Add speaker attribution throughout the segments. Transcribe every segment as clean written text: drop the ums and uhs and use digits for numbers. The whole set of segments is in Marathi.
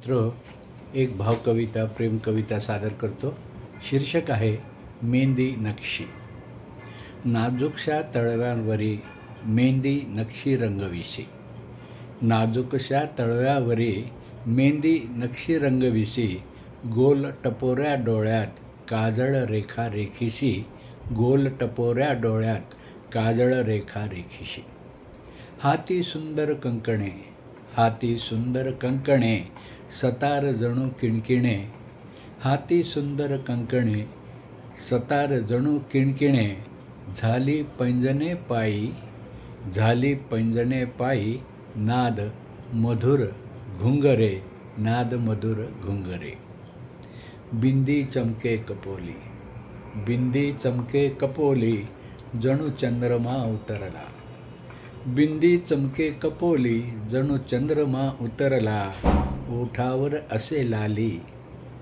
Speaker 1: मित्र एक भावकविता प्रेम कविता सादर करतो। शीर्षक आहे मेहंदी नक्षी। नाजूकशा तळव्यांवरी मेहंदी नक्षी रंगविसी, नाजूकशा तळव्यावरी मेहंदी नक्षी रंगविसी, गोल टपोऱ्या डोळ्यात काजळ रेखा रेखीसी, गोल टपोऱ्या डोळ्यात काजळ रेखा रेखीसी। हाती सुंदर कंकणे, हाती सुंदर कंकणे, सतार जणू किणकिणे, हाती सुंदर कंकणे, सतार जणू किणकिणे, झाली पैंजणे पायी, झाली पैंजणे पायी, नाद मधुर घुंगरे, नाद मधुर घुंगरे। बिंदी चमके कपोली, बिंदी चमके कपोली, जणू चंद्रमा उतरला, बिंदी चमके कपोली, जणू चंद्रमा उतरला, ओठावर असे लाली,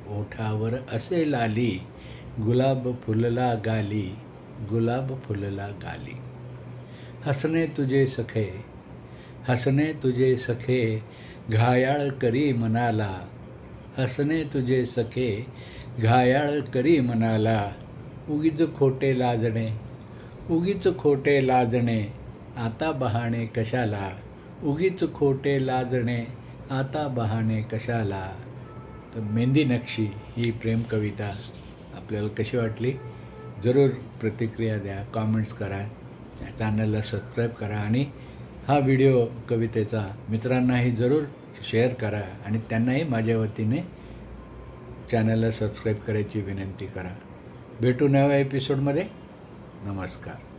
Speaker 1: ओठावर असे लाली, गुलाब फुलला गाली, गुलाब फुलला गाली। हसणे तुझे सखे, हसणे तुझे सखे, घायाळ करी मनाला, हसणे तुझे सखे, घायाळ करी मनाला, उगीच खोटे लाजणे, उगीच खोटे लाजणे, आता बहाणे कशाला, उगीच खोटे लाजणे, आता बहाणे कशाला। तर मेहंदी नक्षी ही प्रेम कविता आपल्याला कशी वाटली जरूर प्रतिक्रिया द्या, कॉमेंट्स करा, चॅनलला सबस्क्राईब करा आणि हा व्हिडिओ कवितेचा मित्रांनाही जरूर शेअर करा आणि त्यांनाही माझ्या वतीने चॅनलला सबस्क्राईब करायची विनंती करा। भेटू नव्या एपिसोडमध्ये। नमस्कार।